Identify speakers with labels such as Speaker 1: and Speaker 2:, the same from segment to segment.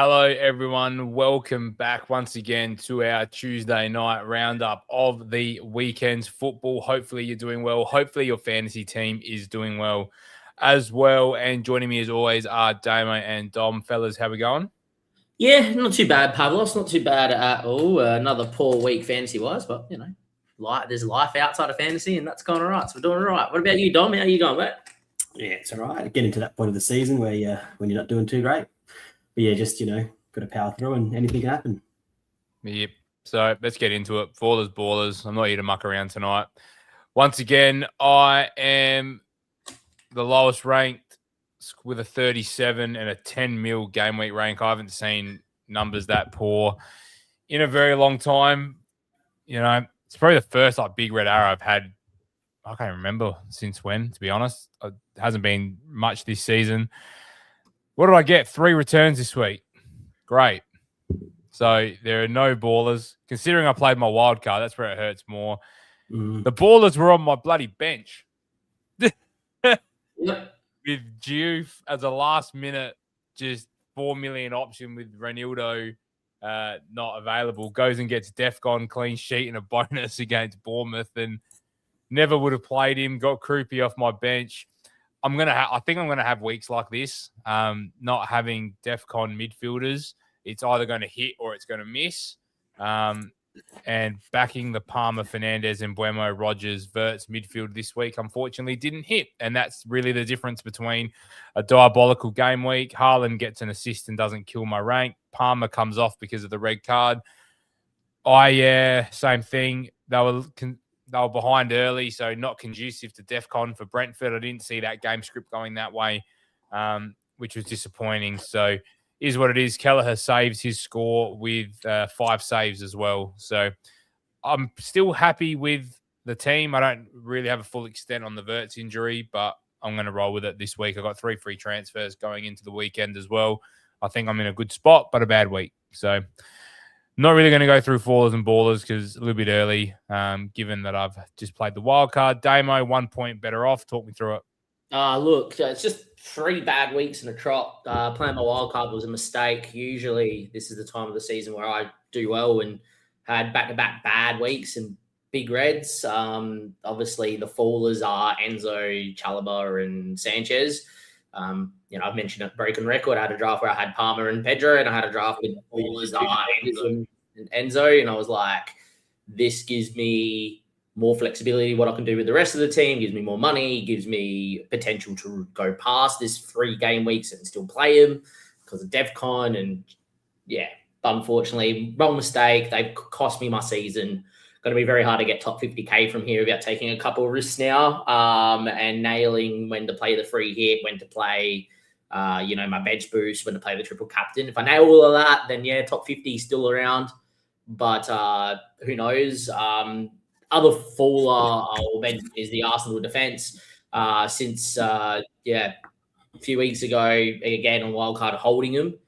Speaker 1: Hello, everyone. Welcome back once again to our Tuesday night roundup of the weekend's football. Hopefully, you're doing well. Hopefully, your fantasy team is doing well as well. And joining me, as always, are Damo and Dom. Fellas, how we going?
Speaker 2: Yeah, not too bad, Pavlos. Not too bad at all. Another poor week fantasy-wise, but, there's life outside of fantasy, and that's going all right. So we're doing all right. What about you, Dom? How you going, mate?
Speaker 3: Yeah, it's all right. Getting to that point of the season where when you're not doing too great. But yeah, just, got to power through and anything can happen.
Speaker 1: Yep. So let's get into it. Ballers. I'm not here to muck around tonight. Once again, I am the lowest ranked with a 37 and a 10 mil game week rank. I haven't seen numbers that poor in a very long time. It's probably the first big red arrow I've had. I can't remember since when, to be honest. It hasn't been much this season. What did I get? 3 returns this week. Great. So there are no ballers. Considering I played my wild card, that's where it hurts more. The ballers were on my bloody bench.
Speaker 2: Yep.
Speaker 1: With Diouf as a last minute, just 4 million option with Ronaldo not available, goes and gets DEFCON clean sheet and a bonus against Bournemouth, and never would have played him. Got Croupy off my bench. I think I'm gonna have weeks like this. Not having DEFCON midfielders, it's either going to hit or it's going to miss. And backing the Palmer, Fernandez, and Buemo, Rogers, Verts midfield this week, unfortunately, didn't hit. And that's really the difference between a diabolical game week. Haaland gets an assist and doesn't kill my rank. Palmer comes off because of the red card. Same thing. They were behind early, so not conducive to DEFCON for Brentford. I didn't see that game script going that way, which was disappointing. So is what it is. Kelleher saves his score with 5 saves as well. So I'm still happy with the team. I don't really have a full extent on the Verts injury, but I'm going to roll with it this week. I got 3 free transfers going into the weekend as well. I think I'm in a good spot, but a bad week. So not really going to go through fallers and ballers because a little bit early, given that I've just played the wild card. Damo, 1 point better off. Talk me through it.
Speaker 2: Look, it's just 3 bad weeks in a trot. Playing my wild card was a mistake. Usually, this is the time of the season where I do well, and had back-to-back bad weeks and big reds. Obviously, the fallers are Enzo, Chalobah, and Sanchez. I've mentioned it, broken record. I had a draft where I had Palmer and Pedro, and I had a draft with fallers Anderson and Enzo, and I was like, this gives me more flexibility, what I can do with the rest of the team, gives me more money, gives me potential to go past this 3 game weeks and still play him because of DEFCON. And but unfortunately, wrong mistake. They've cost me my season. Going to be very hard to get top 50k from here without taking a couple of risks now, and nailing when to play the free hit, when to play, my bench boost, when to play the triple captain. If I nail all of that, then top 50 is still around. But who knows? Other faller I'll mention is the Arsenal defence. Since a few weeks ago, again on wildcard holding them,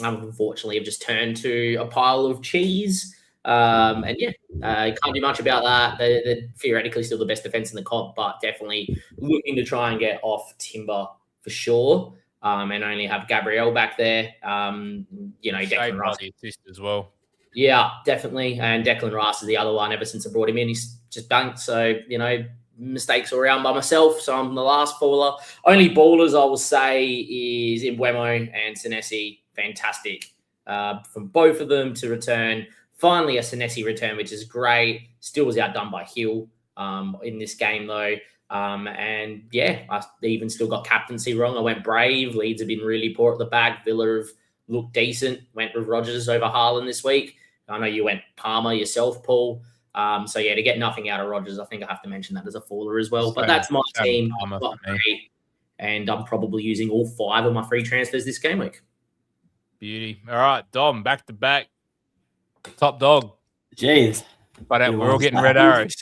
Speaker 2: unfortunately have just turned to a pile of cheese. Can't do much about that. They're theoretically still the best defence in the comp, but definitely looking to try and get off Timber for sure. And only have Gabriel back there. Declan Rice
Speaker 1: assist as well.
Speaker 2: Yeah, definitely. And Declan Rice is the other one. Ever since I brought him in, he's just dunked. So, mistakes all around by myself. So I'm the last faller. Only ballers I will say is Mbeumo and Senesi. Fantastic. From both of them to return. Finally, a Senesi return, which is great. Still was outdone by Hill in this game, though. I even still got captaincy wrong. I went brave. Leeds have been really poor at the back. Villa have looked decent. Went with Rogers over Haaland this week. I know you went Palmer yourself, Paul. To get nothing out of Rogers, I think I have to mention that as a faller as well. But that's my team. And I'm probably using all 5 of my free transfers this game week.
Speaker 1: Beauty. All right, Dom, back to back. Top dog.
Speaker 3: Jeez.
Speaker 1: But we're all getting red arrows.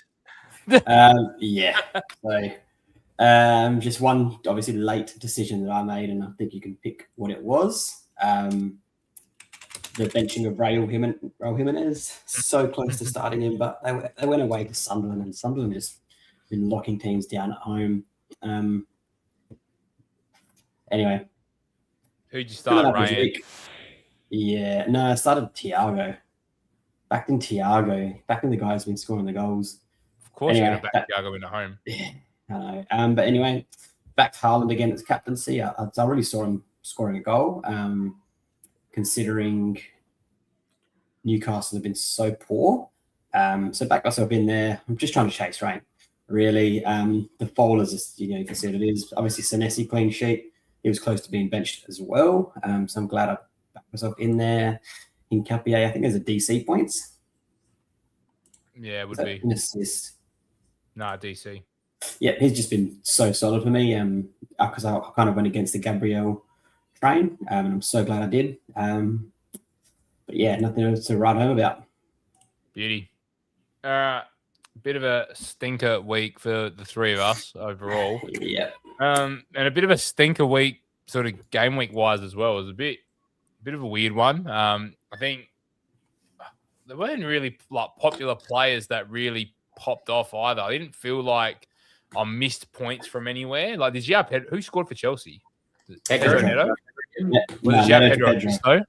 Speaker 3: Just one obviously late decision that I made, and I think you can pick what it was. The benching of Raul Jimenez, so close to starting him, but they went away to Sunderland, and Sunderland just been locking teams down at home. Anyway,
Speaker 1: Who'd you start,
Speaker 3: Average
Speaker 1: Ryan?
Speaker 3: week. Yeah, no, I started Thiago. Back in Thiago. Back in the guy who's been scoring the goals.
Speaker 1: Of course,
Speaker 3: Anyway,
Speaker 1: you're going to back Thiago in at home.
Speaker 3: Yeah, I know. But anyway, back to Haaland again as captaincy. I already saw him scoring a goal. Considering Newcastle have been so poor. So back myself in there. I'm just trying to chase rank. Really, the fall is, you can see what it is. Obviously, Senesi clean sheet. He was close to being benched as well. So I'm glad I backed myself in there. In Capier, I think there's a DC points.
Speaker 1: Yeah, it would be.
Speaker 3: An assist.
Speaker 1: Nah, DC.
Speaker 3: Yeah, he's just been so solid for me. Because I kind of went against the Gabriel train, and I'm so glad I did. But yeah, nothing else to write home about.
Speaker 1: Beauty. Bit of a stinker week for the three of us overall.
Speaker 3: Yeah.
Speaker 1: And a bit of a stinker week, sort of game week wise as well. It was a bit of a weird one. I think there weren't really like popular players that really popped off either. I didn't feel like I missed points from anywhere. Like, did you have who scored for Chelsea?
Speaker 2: Pedro
Speaker 1: Neto?
Speaker 3: Yeah.
Speaker 1: Was it Pedro? Pedro.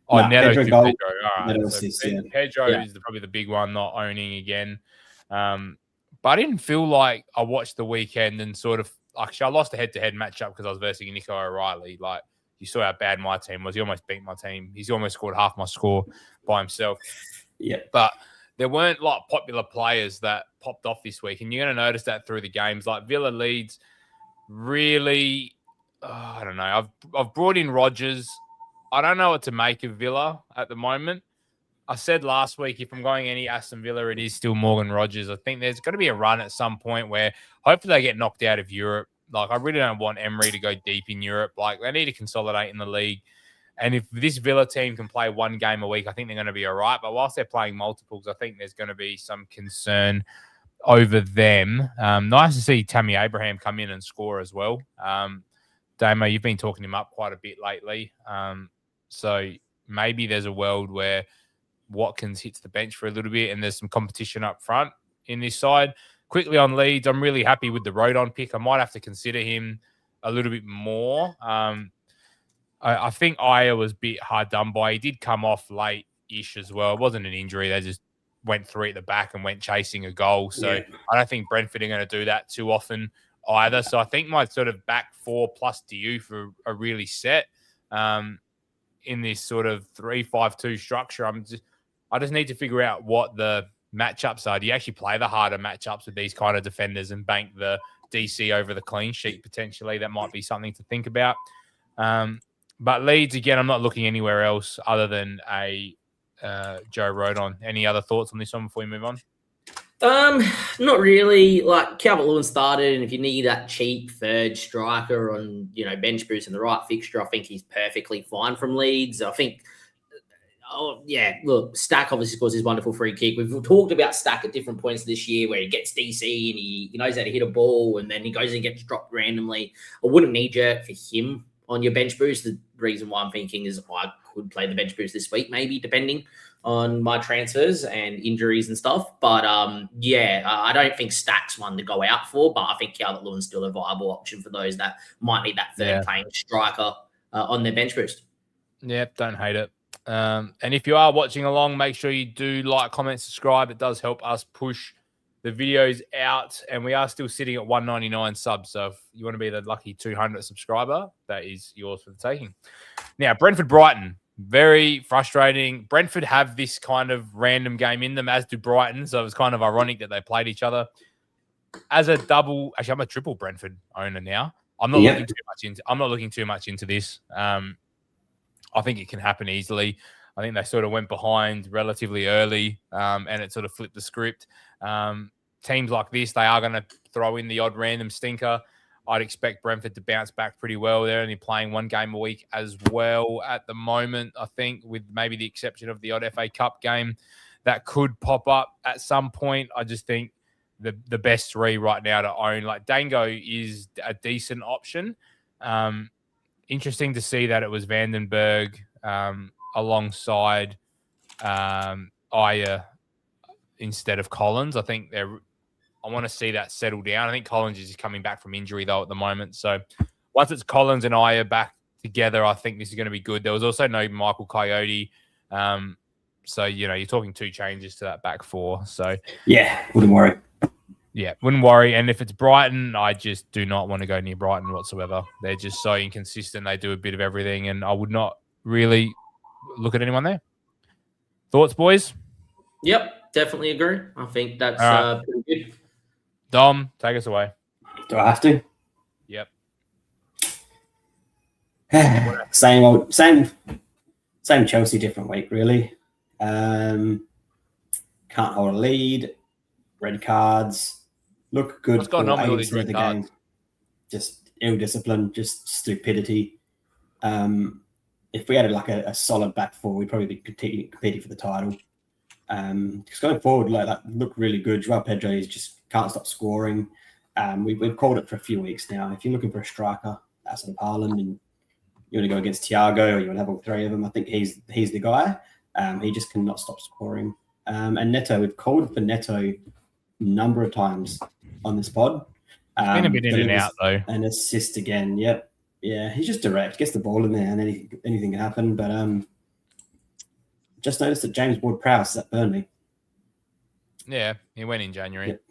Speaker 1: Oh,
Speaker 3: No,
Speaker 1: Neto
Speaker 3: Pedro
Speaker 1: to
Speaker 3: goal.
Speaker 1: Pedro. All right.
Speaker 3: Neto
Speaker 1: So
Speaker 3: assist, yeah.
Speaker 1: Pedro is probably the big one, not owning again. But I didn't feel like I watched the weekend and sort of actually I lost a head-to-head matchup because I was versing Nico O'Reilly. Like, you saw how bad my team was. He almost beat my team. He's almost scored half my score by himself.
Speaker 3: Yeah.
Speaker 1: But there weren't like popular players that popped off this week, and you're going to notice that through the games. Like Villa Leeds, really, I don't know. I've brought in Rodgers. I don't know what to make of Villa at the moment. I said last week, if I'm going any Aston Villa, it is still Morgan Rodgers. I think there's going to be a run at some point where hopefully they get knocked out of Europe. Like, I really don't want Emery to go deep in Europe. Like, they need to consolidate in the league. And if this Villa team can play one game a week, I think they're going to be all right. But whilst they're playing multiples, I think there's going to be some concern over them. Nice to see Tammy Abraham come in and score as well. Damo, you've been talking him up quite a bit lately. So maybe there's a world where Watkins hits the bench for a little bit and there's some competition up front in this side. Quickly on Leeds, I'm really happy with the Rodon pick. I might have to consider him a little bit more. I think Aya was a bit hard done by. He did come off late-ish as well. It wasn't an injury. They just went three at the back and went chasing a goal. So I don't think Brentford are going to do that too often either. So I think my sort of back four plus Diouf are really set. In this sort of 3-5-2 structure, I just need to figure out what the matchups are. Do you actually play the harder matchups with these kind of defenders and bank the DC over the clean sheet potentially? That might be something to think about. But Leeds, again, I'm not looking anywhere else other than a Joe Rodon. Any other thoughts on this one before we move on?
Speaker 2: Not really. Like, Calvert-Lewin started, and if you need that cheap third striker on, bench boost and the right fixture, I think he's perfectly fine from Leeds. I think, look, Stack obviously scores his wonderful free kick. We've talked about Stack at different points this year where he gets DC and he knows how to hit a ball, and then he goes and gets dropped randomly. I wouldn't knee-jerk for him on your bench boost. The reason why I'm thinking is I could play the bench boost this week, maybe, depending on my transfers and injuries and stuff. But I don't think Stack's one to go out for, but I think Calvert-Lewin's still a viable option for those that might need that third playing striker on their bench boost.
Speaker 1: Yeah, don't hate it. And if you are watching along, make sure you do like, comment, subscribe. It does help us push the videos out, and we are still sitting at 199 subs. So if you want to be the lucky 200 subscriber, that is yours for the taking. Now, Brentford-Brighton. Very frustrating. Brentford have this kind of random game in them, as do Brighton. So it was kind of ironic that they played each other. As a double, actually, I'm a triple Brentford owner now. I'm not looking too much into this. I think it can happen easily. I think they sort of went behind relatively early, and it sort of flipped the script. Teams like this, they are going to throw in the odd random stinker. I'd expect Brentford to bounce back pretty well. They're only playing one game a week as well at the moment, I think, with maybe the exception of the odd FA Cup game that could pop up at some point. I just think the best three right now to own, like Dango, is a decent option. Interesting to see that it was Vandenberg alongside Aya instead of Collins. I think I want to see that settle down. I think Collins is coming back from injury, though, at the moment. So once it's Collins and Aya back together, I think this is going to be good. There was also no Michael Coyote. So, you're talking 2 changes to that back 4. So,
Speaker 3: yeah, wouldn't worry.
Speaker 1: Yeah, wouldn't worry. And if it's Brighton, I just do not want to go near Brighton whatsoever. They're just so inconsistent. They do a bit of everything, and I would not really look at anyone there. Thoughts, boys?
Speaker 2: Yep, definitely agree. I think that's pretty good.
Speaker 1: Dom, take us away.
Speaker 3: Do I have to?
Speaker 1: Yep.
Speaker 3: Same Chelsea, different week, really. Can't hold a lead. Red cards. Look good.
Speaker 1: What's going on with all these red cards?
Speaker 3: Just ill-discipline, just stupidity. If we had like a solid back 4, we'd probably be competing for the title. Just going forward, that looked really good. Joao Pedro is just can't stop scoring. We've called it for a few weeks now. If you're looking for a striker outside of Haaland and you want to go against Thiago or you want to have all 3 of them, I think he's the guy. He just cannot stop scoring. And Neto, we've called for Neto a number of times on this pod.
Speaker 1: It's been a bit in and out, though.
Speaker 3: An assist again, yep. Yeah, he's just direct, gets the ball in there and anything can happen. But just noticed that James Ward-Prowse is at Burnley.
Speaker 1: Yeah, he went in January.
Speaker 3: Yep.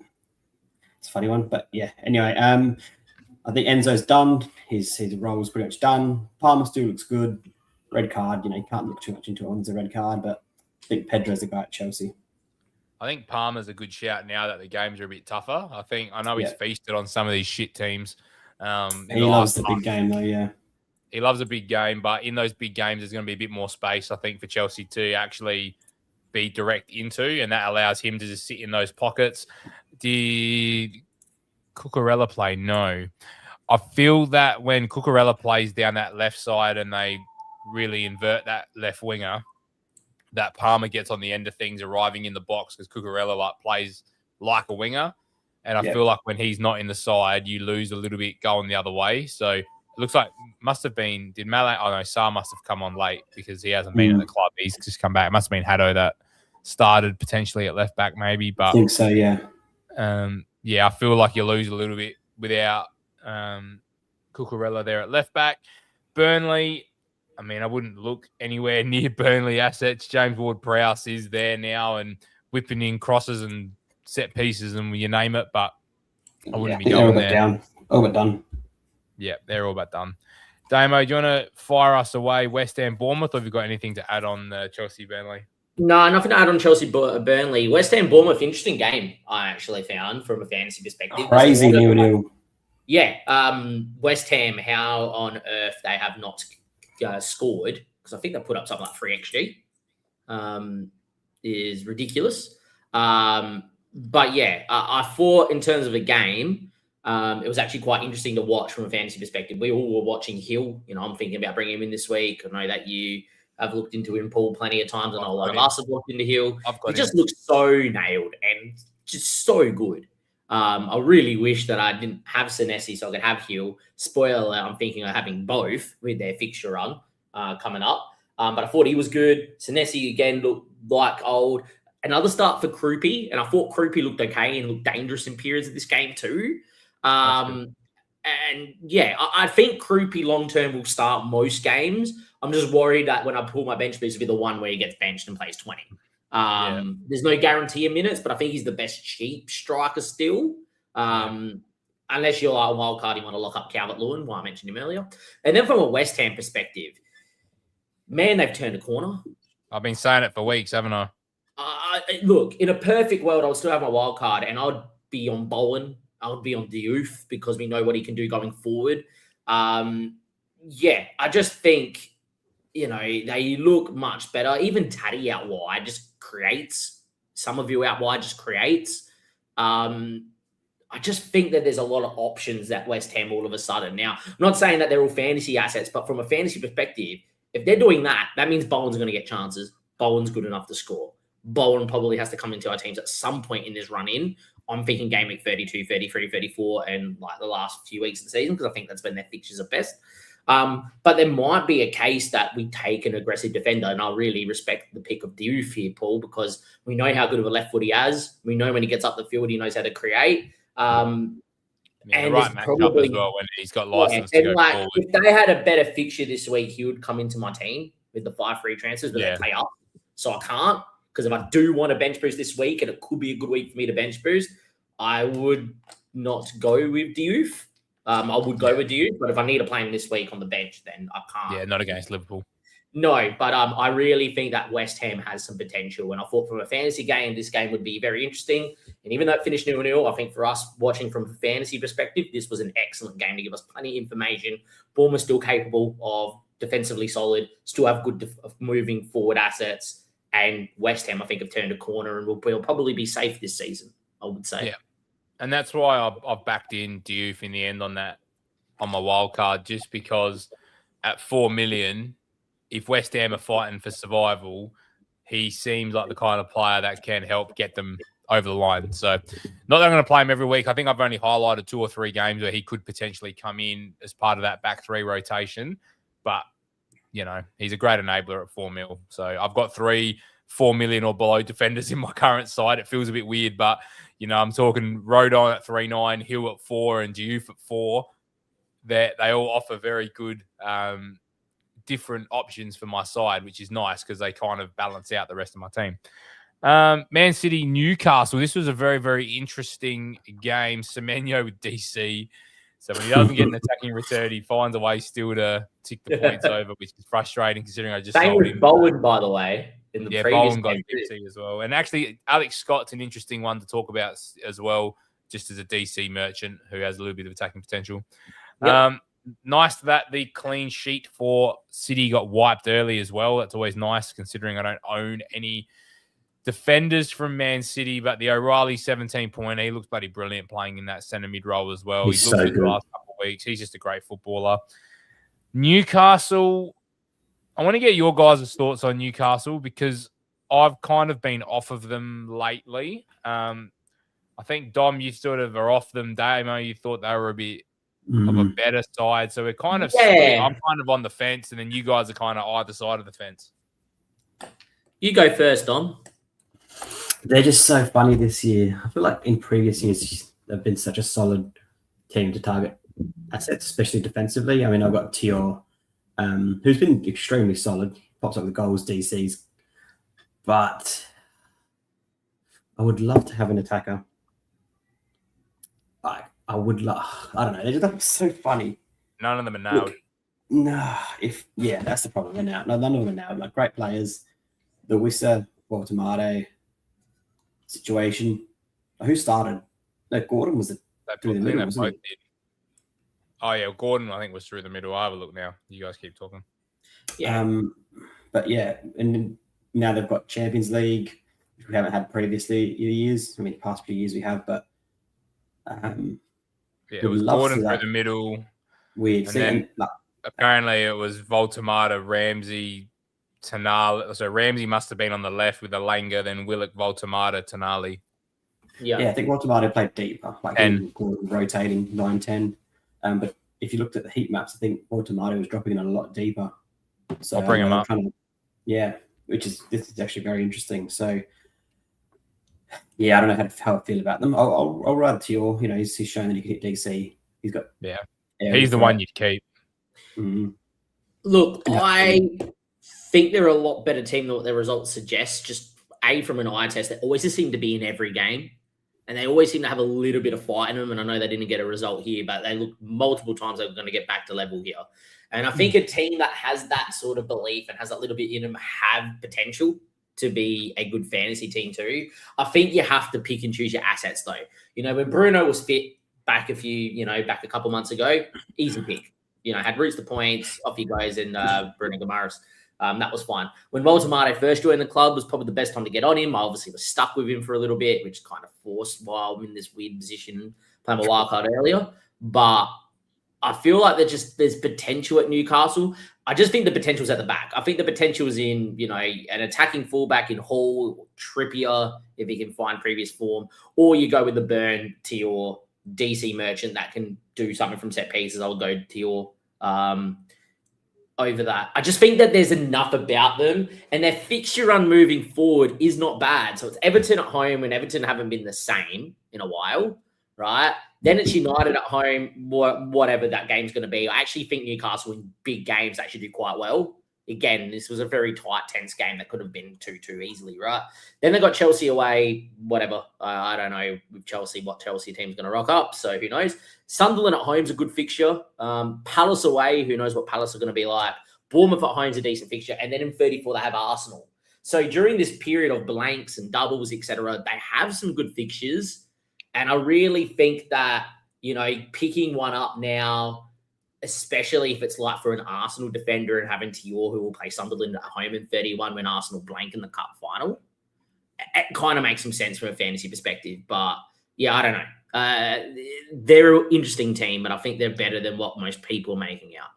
Speaker 3: It's a funny one, but yeah. Anyway, I think Enzo's done. His role's pretty much done. Palmer still looks good. Red card, you can't look too much into it when it's a red card, but I think Pedro's the guy at Chelsea.
Speaker 1: I think Palmer's a good shout now that the games are a bit tougher. I know he's feasted on some of these shit teams.
Speaker 3: He loves the big game, though, yeah.
Speaker 1: He loves a big game, but in those big games, there's going to be a bit more space, I think, for Chelsea to actually be direct into, and that allows him to just sit in those pockets. Did Cucurella play? No. I feel that when Cucurella plays down that left side and they really invert that left winger, that Palmer gets on the end of things, arriving in the box because Cucurella plays like a winger. And I feel like when he's not in the side, you lose a little bit going the other way. So it looks like did Malay? Oh, no, Sarr must have come on late because he hasn't been at the club. He's just come back. It must have been Haddo that started potentially at left back maybe. But
Speaker 3: I think so, yeah.
Speaker 1: I feel like you lose a little bit without Cucurella there at left back. Burnley, I wouldn't look anywhere near Burnley assets. James Ward-Prowse is there now and whipping in crosses and set pieces and you name it, but I wouldn't be going there.
Speaker 3: All but done.
Speaker 1: Yeah, they're all but done. Damo, do you want to fire us away West Ham Bournemouth, or have you got anything to add on Chelsea Burnley?
Speaker 2: No, nothing to add on Chelsea Burnley. West Ham Bournemouth, interesting game, I actually found from a fantasy perspective.
Speaker 3: Crazy 0-0.
Speaker 2: Yeah, West Ham, how on earth they have not scored, because I think they put up something like 3 XG, is ridiculous. But yeah, I thought in terms of a game, it was actually quite interesting to watch from a fantasy perspective. We all were watching Hill. I'm thinking about bringing him in this week. I know that you have looked into him, Paul, plenty of times, and a lot of us have looked into Hill. He just looks so nailed and just so good. I really wish that I didn't have Senesi so I could have Hill. Spoiler, I'm thinking of having both with their fixture run coming up. But I thought he was good. Senesi, again, looked like old. Another start for Krupi, and I thought Krupi looked okay and looked dangerous in periods of this game too. And yeah, I think Krupi long-term will start most games. I'm just worried that when I pull my bench boost, it'll be the one where he gets benched and plays 20. There's no guarantee of minutes, but I think he's the best cheap striker still. Unless you're like a wild card, you want to lock up Calvert-Lewin, why I mentioned him earlier. And then from a West Ham perspective, man, they've turned a corner.
Speaker 1: I've been saying it for weeks, haven't I?
Speaker 2: Look, in a perfect world, I would still have my wild card, and I'd be on Bowen. I would be on Diouf because we know what he can do going forward. Yeah, I just think, they look much better. Even Taddy out wide just creates. Somerville out wide just creates. I just think that there's a lot of options at West Ham all of a sudden. Now, I'm not saying that they're all fantasy assets, but from a fantasy perspective, if they're doing that, that means Bowen's going to get chances. Bowen's good enough to score. Bowen probably has to come into our teams at some point in this run-in. I'm thinking game week 32, 33, 34, and like the last few weeks of the season, because I think that's when their fixtures are best. But there might be a case that we take an aggressive defender, and I really respect the pick of Diouf here, Paul, because we know how good of a left foot he has. We know when he gets up the field, he knows how to create.
Speaker 1: Yeah, the
Speaker 2: And
Speaker 1: right
Speaker 2: there's
Speaker 1: matchup as well when he's got license to
Speaker 2: and
Speaker 1: go
Speaker 2: like
Speaker 1: forward.
Speaker 2: if they had a better fixture this week, he would come into my team with the 5 free transfers, but
Speaker 1: Yeah.
Speaker 2: they pay up. So I can't, because if I do want a bench boost this week and it could be a good week for me to bench boost, I would not go with Diouf. I would go with Diouf, but if I need to play him this week on the bench, then I can't.
Speaker 1: Yeah, not against Liverpool.
Speaker 2: No, but I really think that West Ham has some potential. And I thought from a fantasy game, this game would be very interesting. And even though it finished 0-0, I think for us watching from a fantasy perspective, this was an excellent game to give us plenty of information. Bournemouth still capable of defensively solid, still have good moving forward assets. And West Ham, I think, have turned a corner and will probably be safe this season, I would say.
Speaker 1: Yeah. And that's why I've backed in Diouf in the end on my wild card, just because at 4 million, if West Ham are fighting for survival, he seems like the kind of player that can help get them over the line. So not that I'm going to play him every week. I think I've only highlighted 2 or 3 games where he could potentially come in as part of that back 3 rotation. But, he's a great enabler at 4 mil. So I've got 3 4 million or below defenders in my current side. It feels a bit weird, but, I'm talking Rodon at 3.9, Hill at 4, and Diouf at 4. They all offer very good different options for my side, which is nice because they kind of balance out the rest of my team. Man City, Newcastle. This was a very, very interesting game. Semenyo with DC. So when he doesn't get an attacking return, he finds a way still to tick the points over, which is frustrating considering I just sold him.
Speaker 2: Bowen, by the way, in the previous
Speaker 1: Bowen got a DC as well. And actually, Alex Scott's an interesting one to talk about as well, just as a DC merchant who has a little bit of attacking potential. Yep. Nice that the clean sheet for City got wiped early as well. That's always nice considering I don't own any defenders from Man City, but the O'Reilly 17 point, he looks bloody brilliant playing in that centre mid role as well. He's looked good the last couple of weeks. He's just a great footballer. Newcastle, I want to get your guys' thoughts on Newcastle because I've kind of been off of them lately. I think, Dom, you sort of are off them. Damo, you thought they were a bit of a better side. So we're kind of split. I'm kind of on the fence, and then you guys are kind of either side of the fence.
Speaker 2: You go first, Dom.
Speaker 3: They're just so funny this year. I feel like in previous years, they've been such a solid team to target assets, especially defensively. I mean, I've got Tior, who's been extremely solid, pops up with goals, DCs. But I would love to have an attacker. I would love, I don't know, they're just so funny.
Speaker 1: None of them are nailed.
Speaker 3: That's the problem. They're nailed. None of them are nailed. Like great players. The Wissa, Baltimore situation. Who started? No, Gordon was through the middle, wasn't he?
Speaker 1: Oh, yeah, Gordon, I think, was through the middle. I have a look now. You guys keep talking.
Speaker 3: Yeah. But yeah, and now they've got Champions League, which we haven't had previously years. I mean, past few years we have, but
Speaker 1: it was Gordon through the middle.
Speaker 3: Weird.
Speaker 1: And then apparently it was Voltamata, Ramsey, Tonali. So Ramsey must have been on the left with Alanga, then Willock, Voltamata, Tonali.
Speaker 3: Yeah, I think Voltamata played deeper, like Gordon rotating 9-10. But if you looked at the heat maps, I think Voltamata was dropping in a lot deeper. So
Speaker 1: I'll bring him up.
Speaker 3: This is actually very interesting. So yeah, I don't know how I feel about them. I'll rather Tior. He's shown that he can hit DC. He's got
Speaker 1: he's the one you'd keep.
Speaker 3: Mm-hmm.
Speaker 2: Look, I think they're a lot better team than what their results suggest. Just from an eye test, they always just seem to be in every game, and they always seem to have a little bit of fight in them. And I know they didn't get a result here, but they look multiple times they're going to get back to level here. And I think a team that has that sort of belief and has that little bit in them have potential to be a good fantasy team too. I think you have to pick and choose your assets though. When Bruno was fit back a couple months ago, easy pick. Had roots the points, off he goes, and Bruno Guimaraes. That was fine. When Voltamata first joined the club was probably the best time to get on him. I obviously was stuck with him for a little bit, which kind of forced while I'm in this weird position playing my wild card earlier. But I feel like there's potential at Newcastle. I just think the potential's at the back. I think the potential is in, an attacking fullback in Hall, Trippier, if he can find previous form, or you go with the Burn, Tior, DC merchant that can do something from set pieces. I'll go Tior over that. I just think that there's enough about them, and their fixture run moving forward is not bad. So it's Everton at home, and Everton haven't been the same in a while. right? Then it's United at home, whatever that game's going to be. I actually think Newcastle in big games actually do quite well. Again, this was a very tight, tense game that could have been 2-2 easily, right? Then they got Chelsea away, whatever. I don't know with Chelsea what Chelsea team's going to rock up, so who knows? Sunderland at home's a good fixture. Palace away, who knows what Palace are going to be like. Bournemouth at home's a decent fixture. And then in 34, they have Arsenal. So during this period of blanks and doubles, etc., they have some good fixtures. And I really think that, picking one up now, especially if it's like for an Arsenal defender and having Tior who will play Sunderland at home in 31 when Arsenal blank in the cup final, it kind of makes some sense from a fantasy perspective. But yeah, I don't know. They're an interesting team, but I think they're better than what most people are making out.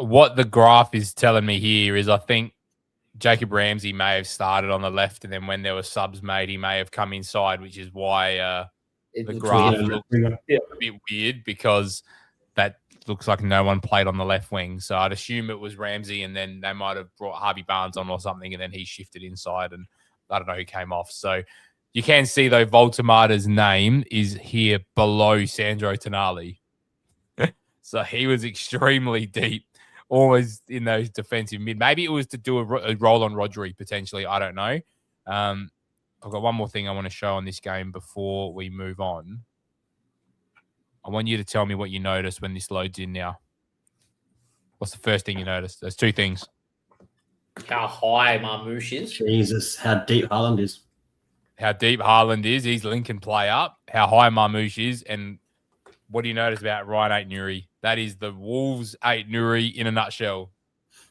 Speaker 1: What the graph is telling me here is I think Jacob Ramsey may have started on the left, and then when there were subs made, he may have come inside, which is why the graph looks a bit weird, because that looks like no one played on the left wing. So I'd assume it was Ramsey, and then they might have brought Harvey Barnes on or something, and then he shifted inside, and I don't know who came off. So you can see, though, Voltemata's name is here below Sandro Tonali. So he was extremely deep, always in those defensive mid. Maybe it was to do a roll on Rodri, potentially. I don't know. I've got one more thing I want to show on this game before we move on. I want you to tell me what you noticed when this loads in now. What's the first thing you noticed? There's two things.
Speaker 2: How high Marmouche is.
Speaker 3: Jesus, how deep Haaland is.
Speaker 1: How deep Haaland is. He's Lincoln play up. How high Marmouche is. And what do you notice about Ryan Ait-Nouri? That is the Wolves Ait-Nouri in a nutshell.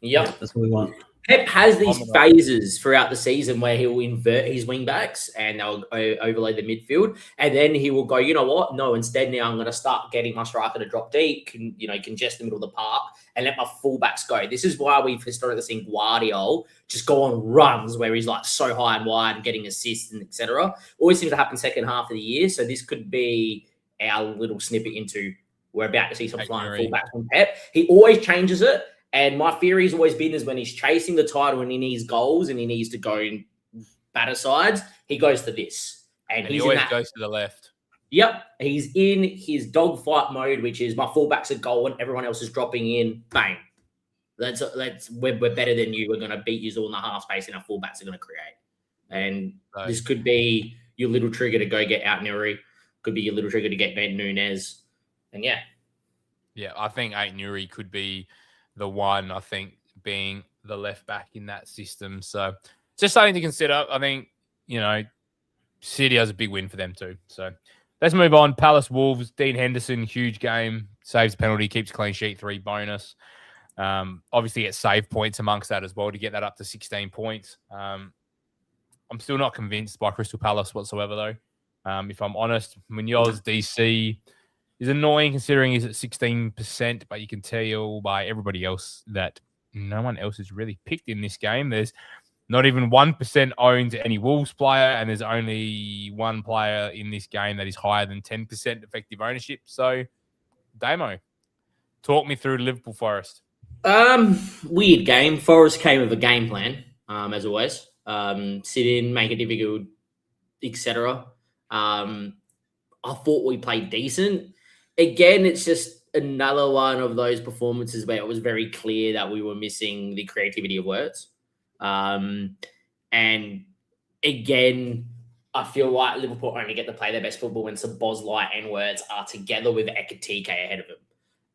Speaker 2: Yep.
Speaker 3: That's what we want.
Speaker 2: Pep has these phases throughout the season where he will invert his wing backs and they'll overlay the midfield. And then he will go, you know what? No, instead now I'm going to start getting my striker to drop deep, congest the middle of the park and let my fullbacks go. This is why we've historically seen Guardiola just go on runs where he's like so high and wide and getting assists and etc. Always seems to happen second half of the year. So this could be our little snippet into we're about to see some flying fullbacks from Pep. He always changes it. And my theory has always been is when he's chasing the title and he needs goals and he needs to go in batter sides, he goes to this. And
Speaker 1: he always goes to the left.
Speaker 2: Yep. He's in his dogfight mode, which is my fullback's a goal and everyone else is dropping in. Bang. We're better than you. We're going to beat you all in the half space and our fullbacks are going to create. And this could be your little trigger to go get out Nuri. Could be your little trigger to get Ben Nunez. And yeah.
Speaker 1: Yeah, I think Ait-Nouri could be the one, I think, being the left back in that system. So just something to consider. I think, City has a big win for them too. So let's move on. Palace Wolves, Dean Henderson, huge game. Saves penalty, keeps clean sheet, 3 bonus. Obviously gets save points amongst that as well to get that up to 16 points. I'm still not convinced by Crystal Palace whatsoever though. If I'm honest, Munoz DC is annoying considering he's at 16%, but you can tell by everybody else that no one else is really picked in this game. There's not even 1% owned to any Wolves player, and there's only one player in this game that is higher than 10% effective ownership. So, Damo, talk me through Liverpool Forest.
Speaker 2: Weird game. Forest came with a game plan, as always. Sit in, make it difficult, etc. I thought we played decent. Again, it's just another one of those performances where it was very clear that we were missing the creativity of words. And again, I feel like Liverpool only get to play their best football when Szoboszlai and Words are together with Ekitike ahead of him.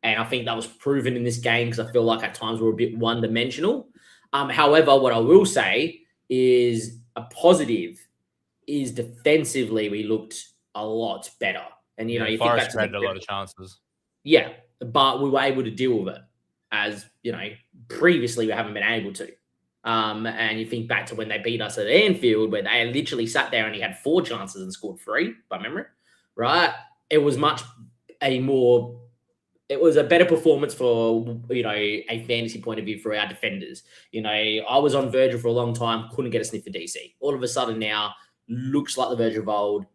Speaker 2: And I think that was proven in this game because I feel like at times we're a bit one-dimensional. However, what I will say is a positive is defensively we looked a lot better. And, you think
Speaker 1: Forest created a lot of chances.
Speaker 2: Yeah, but we were able to deal with it as, previously we haven't been able to. And you think back to when they beat us at Anfield where they literally sat there and he had 4 chances and scored 3 by memory, right? It was a better performance for, a fantasy point of view for our defenders. I was on Virgil for a long time, couldn't get a sniff for DC. All of a sudden now looks like the Virgil of old,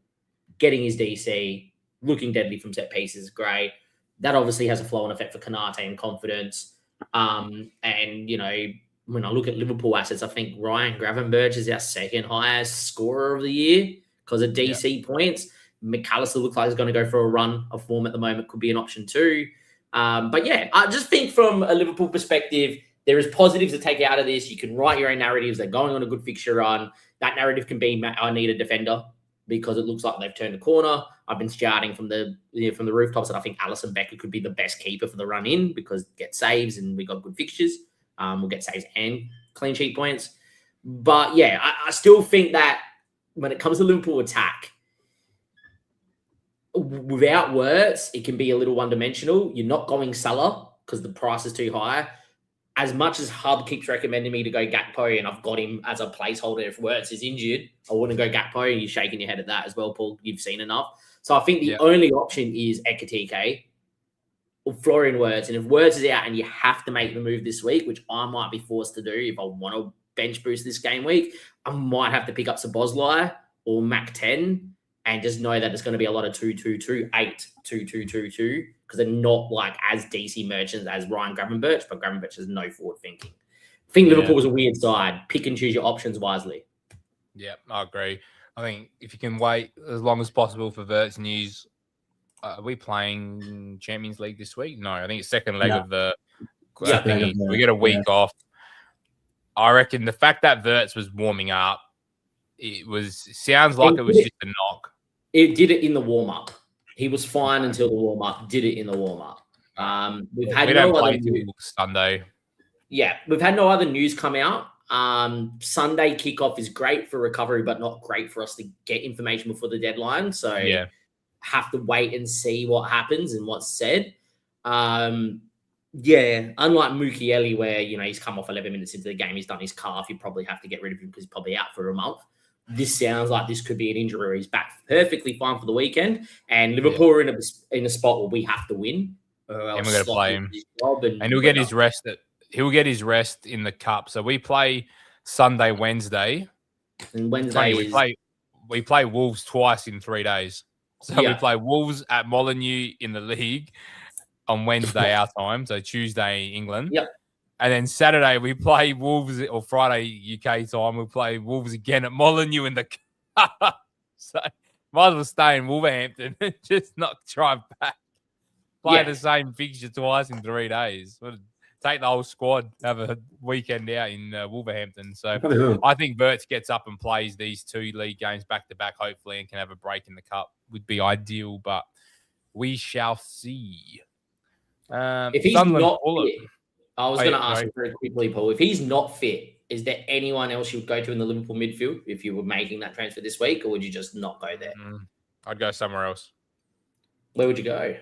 Speaker 2: getting his DC, looking deadly from set pieces, great. That obviously has a flow-on effect for Kanate and confidence. And, when I look at Liverpool assets, I think Ryan Gravenberch is our second highest scorer of the year because of DC points. McAllister looks like he's going to go for a run of form at the moment. Could be an option too. But yeah, I just think from a Liverpool perspective, there is positives to take out of this. You can write your own narratives. They're going on a good fixture run. That narrative can be, I need a defender because it looks like they've turned a corner. I've been shouting from the rooftops that I think Alisson Becker could be the best keeper for the run in because get saves and we got good fixtures. We'll get saves and clean sheet points. But yeah, I still think that when it comes to Liverpool attack, without Wirtz, it can be a little one-dimensional. You're not going Salah because the price is too high. As much as Hub keeps recommending me to go Gakpo, and I've got him as a placeholder if Wirtz is injured, I wouldn't go Gakpo, and you're shaking your head at that as well, Paul. You've seen enough. So I think the only option is Ekatike or Florian Wirtz. And if Wirtz is out and you have to make the move this week, which I might be forced to do if I want to bench boost this game week, I might have to pick up Szoboszlai or Mac 10 and just know that it's going to be a lot of 2-2-2, 8, 2-2-2-2, because they're not like as DC merchants as Ryan Gravenberch, but Gravenberch has no forward thinking. I think Liverpool is a weird side. Pick and choose your options wisely.
Speaker 1: Yeah, I agree. I think if you can wait as long as possible for Wirtz news, are we playing Champions League this week? No, I think it's second leg of the thing. We get a week off. I reckon the fact that Wirtz was warming up, sounds like it was just a knock.
Speaker 2: It did it in the warm-up. He was fine until the warm-up. Did it in the warm-up. We don't play
Speaker 1: Sunday.
Speaker 2: Yeah, we've had no other news come out. Sunday kickoff is great for recovery, but not great for us to get information before the deadline. So have to wait and see what happens and what's said. Unlike Mukiele, where he's come off 11 minutes into the game, he's done his calf. You probably have to get rid of him because he's probably out for a month. This sounds like this could be an injury where he's back perfectly fine for the weekend. And Liverpool are in a spot where we have to win.
Speaker 1: And we're going to play him. And he'll get his rest. He'll get his rest in the cup. So we play Sunday, Wednesday.
Speaker 2: And Wednesday
Speaker 1: we play Wolves twice in 3 days. So we play Wolves at Molineux in the league on Wednesday our time. So Tuesday England.
Speaker 2: Yep.
Speaker 1: And then Saturday we play Wolves, or Friday UK time, we'll play Wolves again at Molineux in the cup. So might as well stay in Wolverhampton and just not drive back. Play the same fixture twice in 3 days. Take the whole squad, have a weekend out in Wolverhampton. So I think Wirtz gets up and plays these 2 league games back to back, hopefully, and can have a break in the cup. Would be ideal, but we shall see.
Speaker 2: If he's not fit, I was going to ask you very quickly, Paul. If he's not fit, is there anyone else you would go to in the Liverpool midfield if you were making that transfer this week, or would you just not go there?
Speaker 1: I'd go somewhere else.
Speaker 2: Where would you go?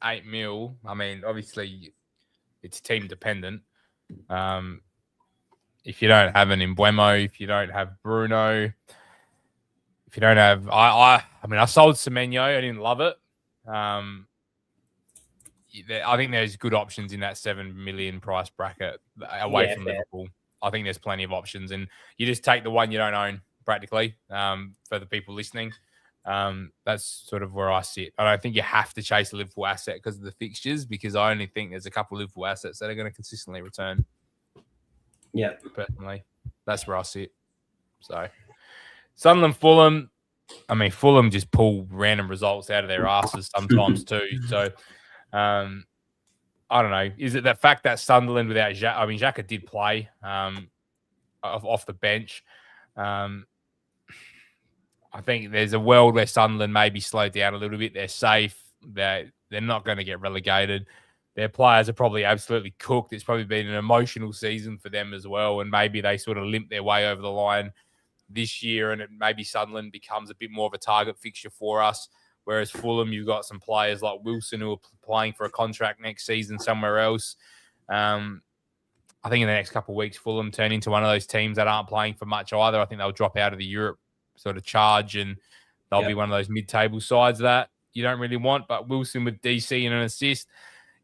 Speaker 1: 8 mil. I mean, obviously, it's team dependent. If you don't have an Mbeumo, if you don't have Bruno, if you don't have, I sold Semenyo. I didn't love it. I think there's good options in that 7 million price bracket away from Liverpool. I think there's plenty of options, and you just take the one you don't own practically. For the people listening, that's sort of where I sit. I don't think you have to chase a Liverpool asset because of the fixtures, because I only think there's a couple of Liverpool assets that are going to consistently return.
Speaker 3: Yeah,
Speaker 1: personally, that's where I sit. So, Sunderland, Fulham. I mean, Fulham just pull random results out of their asses sometimes too. So, I don't know. Is it the fact that Sunderland without Xhaka? I mean, Xhaka did play off the bench. I think there's a world where Sunderland maybe slowed down a little bit. They're safe. They're not going to get relegated. Their players are probably absolutely cooked. It's probably been an emotional season for them as well, and maybe they sort of limp their way over the line this year, and maybe Sunderland becomes a bit more of a target fixture for us. Whereas Fulham, you've got some players like Wilson who are playing for a contract next season somewhere else. I think in the next couple of weeks, Fulham turn into one of those teams that aren't playing for much either. I think they'll drop out of the Europe sort of charge, and they'll be one of those mid-table sides that you don't really want. But Wilson with DC and an assist,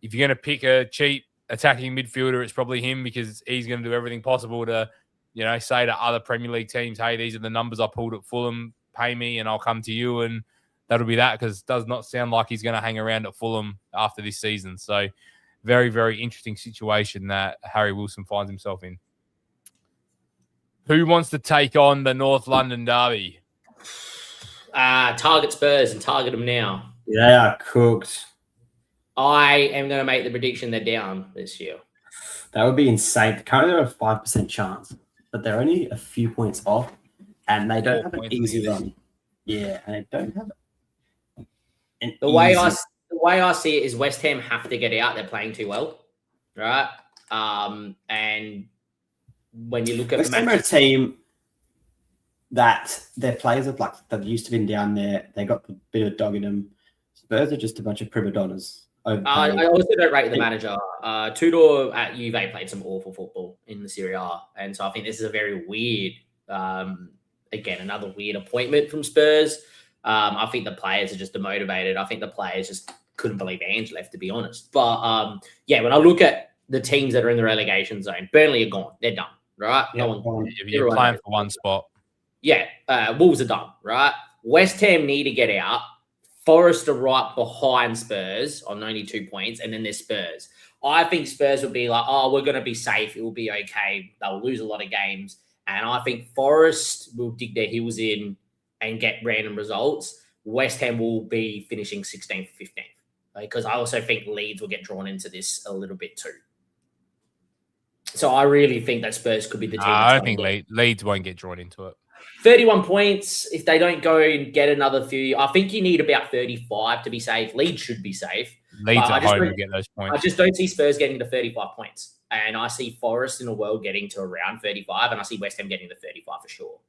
Speaker 1: if you're going to pick a cheap attacking midfielder, it's probably him, because he's going to do everything possible to, say to other Premier League teams, hey, these are the numbers I pulled at Fulham, pay me and I'll come to you, and that'll be that, because it does not sound like he's going to hang around at Fulham after this season. So very, very interesting situation that Harry Wilson finds himself in. Who wants to take on the North London derby?
Speaker 2: Target Spurs and target them now.
Speaker 3: They are cooked.
Speaker 2: I am going to make the prediction they're down this year.
Speaker 3: That would be insane. Currently, they're a 5% chance, but they're only a few points off, and they don't have an easy run. Yeah, and they don't have
Speaker 2: the way I see it is West Ham have to get out. They're playing too well, right? And when you look at
Speaker 3: West Ham are a team that their players have they've used to been down there. They got a bit of dog in them. Spurs are just a bunch of prima donnas.
Speaker 2: I also don't rate the manager. Tudor at Juve played some awful football in the Serie A, and so I think this is a very weird, again, another weird appointment from Spurs. I think the players are just demotivated. I think the players just couldn't believe Ange left, to be honest. But yeah, when I look at the teams that are in the relegation zone, Burnley are gone. They're done, right?
Speaker 3: Yeah,
Speaker 1: you're playing for one spot.
Speaker 2: Yeah, Wolves are done, right? West Ham need to get out. Forest are right behind Spurs on 92 points, and then there's Spurs. I think Spurs will be like, oh, we're going to be safe. It will be okay. They'll lose a lot of games. And I think Forest will dig their heels in and get random results. West Ham will be finishing 16th, 15th. Because I also think Leeds will get drawn into this a little bit too. So I really think that Spurs could be the team.
Speaker 1: I don't think Leeds won't get drawn into it.
Speaker 2: 31 points. If they don't go and get another few, I think you need about 35 to be safe. Leeds should be safe.
Speaker 1: Leeds at home will get those points.
Speaker 2: I just don't see Spurs getting to 35 points. And I see Forest in the world getting to around 35, and I see West Ham getting to 35 for sure.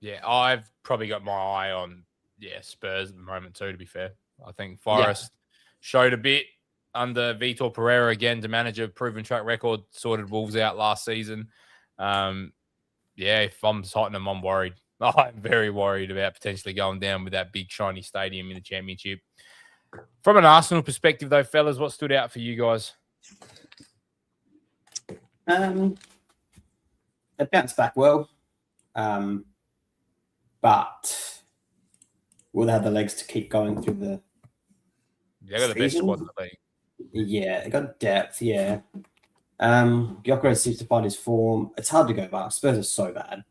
Speaker 1: Yeah, I've probably got my eye on Spurs at the moment too, to be fair. I think Forest showed a bit under Vitor Pereira again to manage a proven track record, sorted Wolves out last season. If I'm Tottenham, I'm worried. I'm very worried about potentially going down with that big shiny stadium in the Championship. From an Arsenal perspective, though, fellas, what stood out for you guys?
Speaker 3: They bounced back well, but will they have the legs to keep going through the
Speaker 1: They got the best squad in the league.
Speaker 3: Yeah, they got depth, yeah. Gyökeres seems to find his form. It's hard to go back. Spurs are so bad.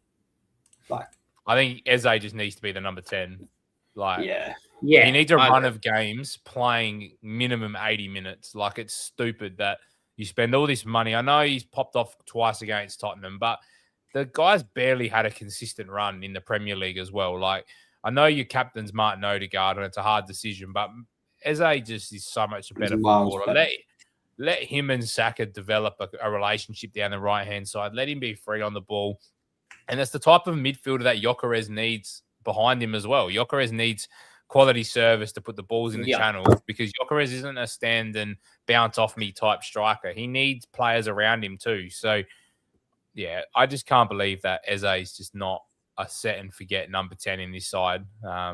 Speaker 1: I think Eze just needs to be the number 10.
Speaker 2: Yeah.
Speaker 1: He needs a run of games playing minimum 80 minutes. It's stupid that you spend all this money. I know he's popped off twice against Tottenham, but the guy's barely had a consistent run in the Premier League as well. I know your captain's Martin Odegaard, and it's a hard decision, but Eze just is so much a better footballer. Let him and Saka develop a relationship down the right-hand side. Let him be free on the ball. And that's the type of midfielder that Gyökeres needs behind him as well. Gyökeres needs quality service to put the balls in the channels, because Gyökeres isn't a stand and bounce off me type striker. He needs players around him too. So, I just can't believe that Eze is just not a set and forget number 10 in this side. I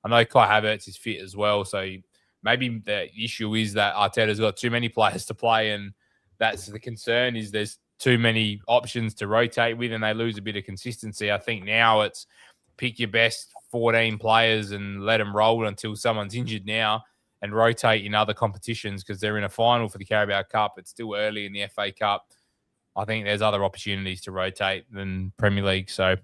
Speaker 1: know Kai Havertz is fit as well, so maybe the issue is that Arteta's got too many players to play, and that's the concern, is there's too many options to rotate with and they lose a bit of consistency. I think now it's pick your best 14 players and let them roll until someone's injured now, and rotate in other competitions, because they're in a final for the Carabao Cup. It's still early in the FA Cup. I think there's other opportunities to rotate than Premier League. So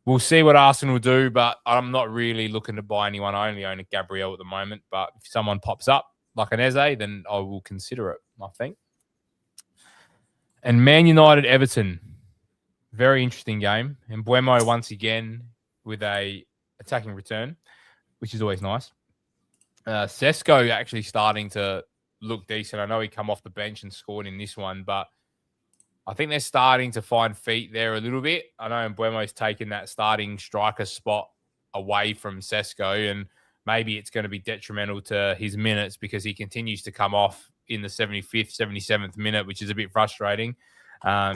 Speaker 1: we'll see what Arsenal do, but I'm not really looking to buy anyone. I only own a Gabriel at the moment, but if someone pops up like an Eze, then I will consider it, I think. And Man United Everton, very interesting game. And Mbeumo once again with a attacking return, which is always nice. Sesko actually starting to look decent. I know he come off the bench and scored in this one, but I think they're starting to find feet there a little bit. I know Mbeumo's taken that starting striker spot away from Sesko, and maybe it's going to be detrimental to his minutes because he continues to come off in the 75th, 77th minute, which is a bit frustrating,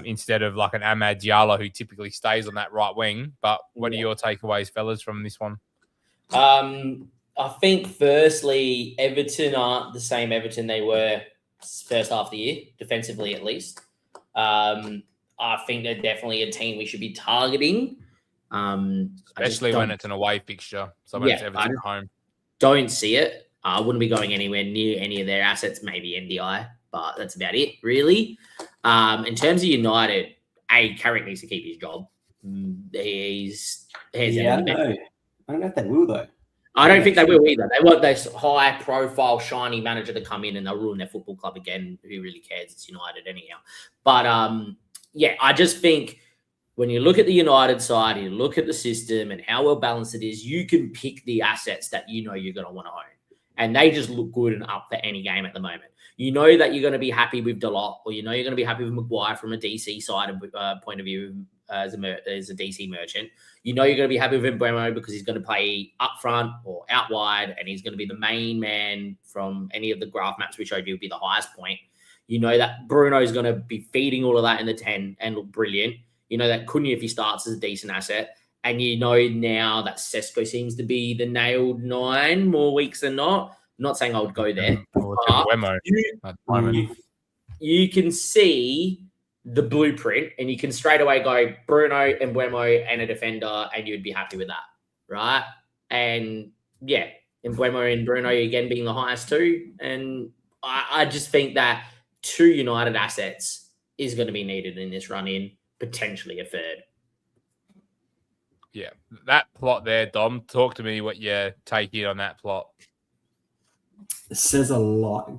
Speaker 1: instead of like an Amad Diallo who typically stays on that right wing. But what are your takeaways, fellas, from this one?
Speaker 2: I think, firstly, Everton aren't the same Everton they were first half of the year, defensively at least. I think they're definitely a team we should be targeting.
Speaker 1: Especially when it's an away fixture. So when it's Everton at home. Don't
Speaker 2: see it. I wouldn't be going anywhere near any of their assets, maybe NDI, but that's about it, really. In terms of United, Carrick needs to keep his job. he's
Speaker 3: Yeah, I don't know if they will though.
Speaker 2: I don't think they will either. They want this high-profile, shiny manager to come in and they'll ruin their football club again. Who really cares? It's United anyhow. But yeah, I just think when you look at the United side, you look at the system and how well balanced it is, you can pick the assets that you know you're going to want to own. And they just look good and up for any game at the moment. You know that you're going to be happy with Delot, or you know you're going to be happy with Maguire from a DC side of point of view as a DC merchant. You know you're going to be happy with Mbeumo because he's going to play up front or out wide, and he's going to be the main man from any of the graph maps we showed you would be the highest point. You know that Bruno is going to be feeding all of that in the 10 and look brilliant. You know that Cunha, if he starts, is a decent asset. And you know now that Sesko seems to be the nailed 9 more weeks than not. I'm not saying I would go there. You can see the blueprint and you can straight away go Bruno and Mbeumo and a defender and you'd be happy with that, right? And yeah, Mbeumo and Bruno again being the highest two. And I just think that 2 United assets is going to be needed in this run-in, potentially a third.
Speaker 1: Yeah, that plot there, Dom, talk to me what your take is on that plot.
Speaker 3: It says a lot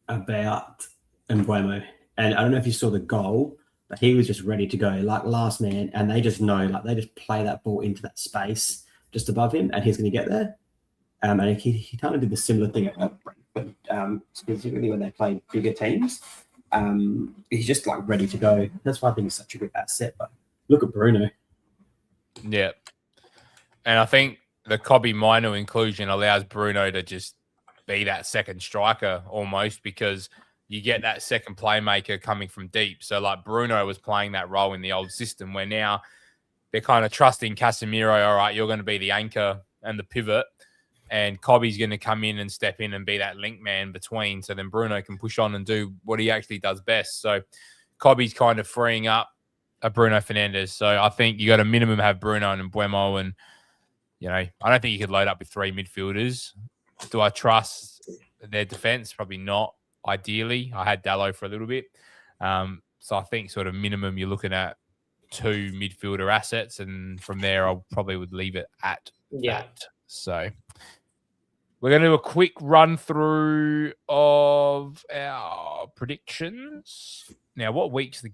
Speaker 3: about Mbeumo. And I don't know if you saw the goal, but he was just ready to go, like last man. And they just know, like they just play that ball into that space just above him, and he's going to get there. And he kind of did the similar thing at Brentford, specifically when they played bigger teams. He's just like ready to go. That's why I think he's such a good asset. But look at Bruno.
Speaker 1: Yeah. And I think the Kobe Mino inclusion allows Bruno to just be that second striker almost, because you get that second playmaker coming from deep. So like Bruno was playing that role in the old system where now they're kind of trusting Casemiro. All right, you're going to be the anchor and the pivot, and Kobe's going to come in and step in and be that link man between. So then Bruno can push on and do what he actually does best. So Kobe's kind of freeing up a Bruno Fernandes. So I think you got to minimum have Bruno and Mbeumo, and you know, I don't think you could load up with 3 midfielders. Do I trust their defense? Probably not. Ideally, I had Dallo for a little bit. So I think sort of minimum you're looking at 2 midfielder assets, and from there I probably would leave it at that. So we're going to do a quick run through of our predictions. Now, what week's the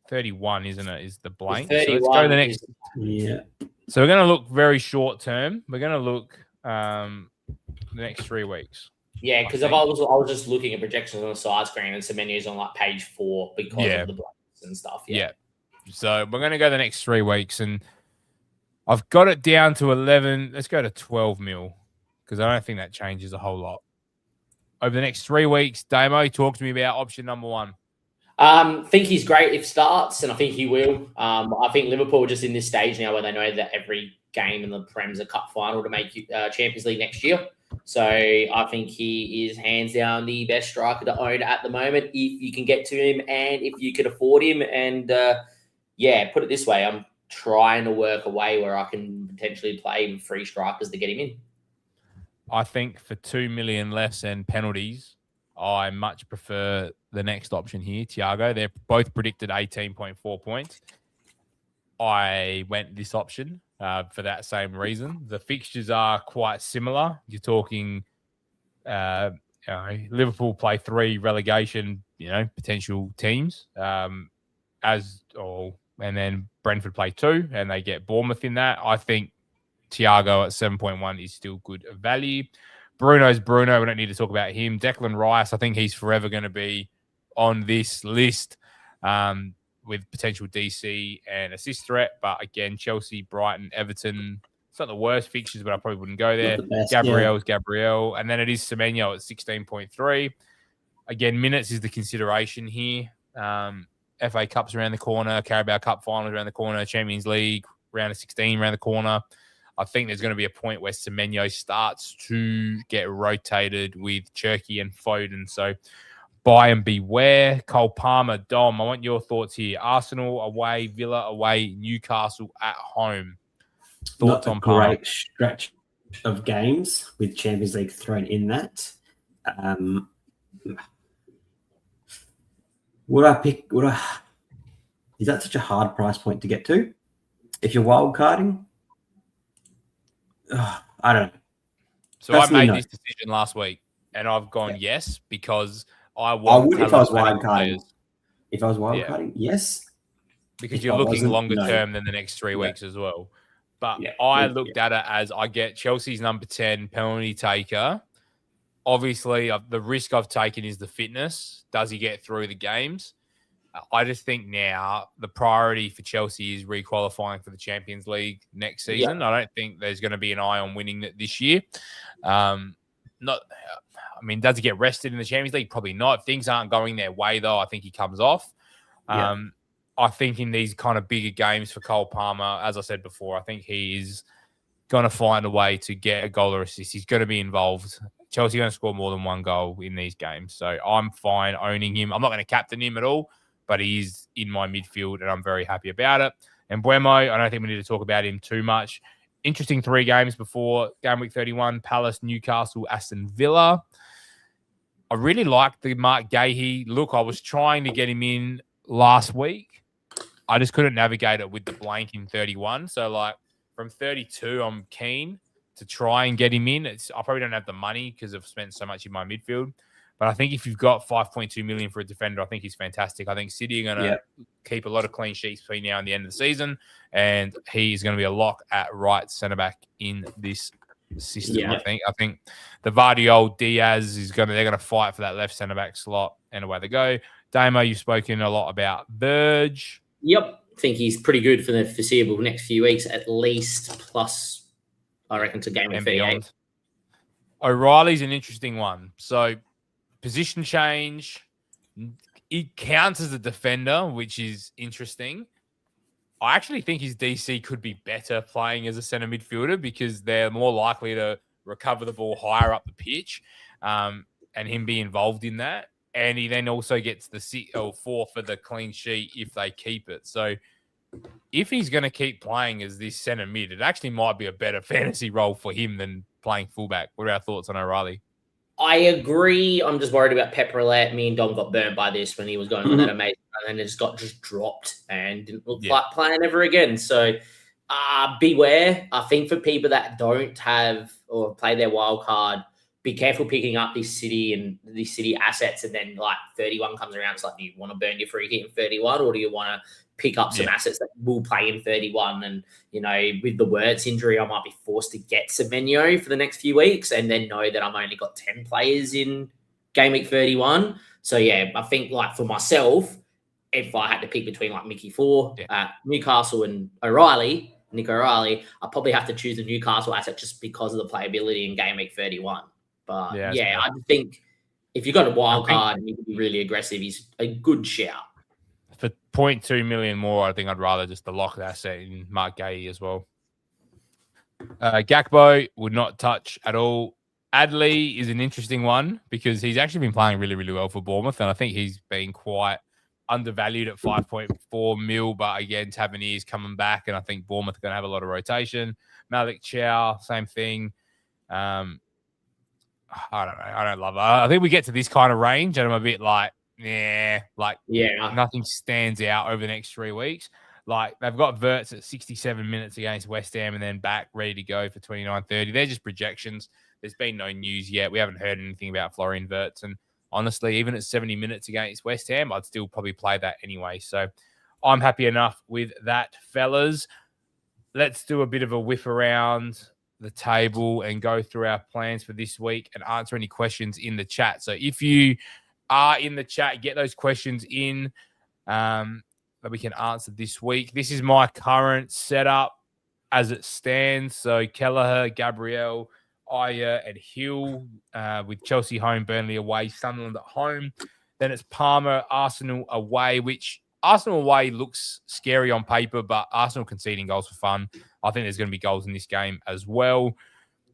Speaker 1: 31, isn't it? Is the blank. So let's go to the next.
Speaker 3: Yeah.
Speaker 1: So we're going to look very short term. We're going to look the next 3 weeks.
Speaker 2: Yeah, because I was just looking at projections on the side screen and some menus on like page 4 because of the blanks and stuff. Yeah.
Speaker 1: So we're going to go the next 3 weeks, and I've got it down to 11. Let's go to 12 mil, because I don't think that changes a whole lot. Over the next 3 weeks, Damo, talk to me about option number 1.
Speaker 2: Think he's great if starts, and I think he will. I think Liverpool are just in this stage now where they know that every game in the Prem's a cup final to make Champions League next year. So I think he is hands down the best striker to own at the moment if you can get to him and if you can afford him. And put it this way, I'm trying to work a way where I can potentially play with 3 strikers to get him in.
Speaker 1: I think for 2 million less and penalties, I much prefer the next option here, Thiago. They're both predicted 18.4 points. I went this option for that same reason. The fixtures are quite similar. You're talking Liverpool play 3 relegation, potential teams, and then Brentford play 2, and they get Bournemouth in that. I think Thiago at 7.1 is still good value. Bruno's Bruno. We don't need to talk about him. Declan Rice, I think he's forever going to be on this list with potential DC and assist threat. But again, Chelsea, Brighton, Everton, it's not the worst fixtures, but I probably wouldn't go there. Gabriel's Gabriel. And then it is Semenyo at 16.3. Again, minutes is the consideration here. FA Cup's around the corner. Carabao Cup finals around the corner. Champions League, round of 16 around the corner. I think there's going to be a point where Semenyo starts to get rotated with Cherki and Foden. So buy and beware. Cole Palmer, Dom, I want your thoughts here. Arsenal away, Villa away, Newcastle at home. Thoughts on Palmer?
Speaker 3: Great stretch of games with Champions League thrown in that. Would I pick? Is that such a hard price point to get to? If you're wild carding, I don't know.
Speaker 1: So
Speaker 3: Personally,
Speaker 1: I made
Speaker 3: no.
Speaker 1: this decision last week, and I've gone yes because I
Speaker 3: I
Speaker 1: want
Speaker 3: would if I was
Speaker 1: talismanic
Speaker 3: wild carding.
Speaker 1: players.
Speaker 3: If I was wild
Speaker 1: Yeah.
Speaker 3: carding, yes.
Speaker 1: Because
Speaker 3: If
Speaker 1: you're
Speaker 3: I
Speaker 1: looking
Speaker 3: wasn't,
Speaker 1: longer
Speaker 3: no.
Speaker 1: term than the next 3
Speaker 3: Yeah.
Speaker 1: weeks as well. But
Speaker 3: Yeah.
Speaker 1: I looked at it as I get Chelsea's number 10 penalty taker. Obviously, the risk I've taken is the fitness. Does he get through the games? I just think now the priority for Chelsea is re-qualifying for the Champions League next season.
Speaker 2: Yeah.
Speaker 1: I don't think there's going to be an eye on winning it this year. Does he get rested in the Champions League? Probably not. If things aren't going their way, though, I think he comes off. I think in these kind of bigger games for Cole Palmer, as I said before, I think he is going to find a way to get a goal or assist. He's going to be involved. Chelsea are going to score more than one goal in these games. So I'm fine owning him. I'm not going to captain him at all, but he is in my midfield, and I'm very happy about it. And Buemo, I don't think we need to talk about him too much. Interesting 3 games before game week 31, Palace, Newcastle, Aston Villa. I really like the Mark Gahey look. I was trying to get him in last week. I just couldn't navigate it with the blank in 31. So, like, from 32, I'm keen to try and get him in. I probably don't have the money because I've spent so much in my midfield. But I think if you've got 5.2 million for a defender, I think he's fantastic. I think City are going to keep a lot of clean sheets between now and the end of the season. And he's going to be a lock at right centre-back in this system, I think. I think the Vardiol Diaz they're going to fight for that left centre-back slot, and away they go. Damo, you've spoken a lot about Verge.
Speaker 2: Yep. I think he's pretty good for the foreseeable next few weeks, at least, plus, I reckon, to game week 38.
Speaker 1: O'Reilly's an interesting one. So, position change, it counts as a defender, which is interesting. I actually think his DC could be better playing as a centre midfielder because they're more likely to recover the ball higher up the pitch and him be involved in that. And he then also gets the 6 or 4 for the clean sheet if they keep it. So if he's going to keep playing as this centre mid, it actually might be a better fantasy role for him than playing fullback. What are our thoughts on O'Reilly?
Speaker 2: I agree. I'm just worried about Pep Roulette. Me and Dom got burnt by this when he was going on that amazing run, and it just got dropped and didn't look like playing ever again. So beware. I think for people that don't have or play their wild card, be careful picking up these city assets, and then like 31 comes around. It's like, do you want to burn your free hit in 31, or do you want to pick up some assets that will play in 31? And, you know, with the Wirtz injury, I might be forced to get Semenyo for the next few weeks and then know that I'm only got 10 players in game week 31. So, yeah, I think, like, for myself, if I had to pick between, like, Mickey 4, Newcastle and Nick O'Reilly, I probably have to choose the Newcastle asset just because of the playability in game week 31. But, I think if you've got a wild card and you can be really aggressive, he's a good shout.
Speaker 1: For 0.2 million more, I think I'd rather just the locked asset in Mark Gahey as well. Gakpo would not touch at all. Adley is an interesting one because he's actually been playing really, really well for Bournemouth, and I think he's been quite undervalued at 5.4 mil. But again, Tavernier's coming back, and I think Bournemouth are going to have a lot of rotation. Malik Chow, same thing. I don't know. I don't love it. I think we get to this kind of range, and I'm a bit like, nothing stands out over the next 3 weeks. Like, they've got Wirtz at 67 minutes against West Ham and then back ready to go for 29:30. They're just projections. There's been no news yet. We haven't heard anything about Florian Wirtz. And honestly, even at 70 minutes against West Ham, I'd still probably play that anyway. So I'm happy enough with that, fellas. Let's do a bit of a whip around the table and go through our plans for this week and answer any questions in the chat. So if you are in the chat, get those questions in that we can answer this week. This is my current setup as it stands. So Kelleher, Gabriel, Ayer, and Hill with Chelsea home, Burnley away, Sunderland at home. Then it's Palmer, Arsenal away, which Arsenal away looks scary on paper, but Arsenal conceding goals for fun. I think there's going to be goals in this game as well.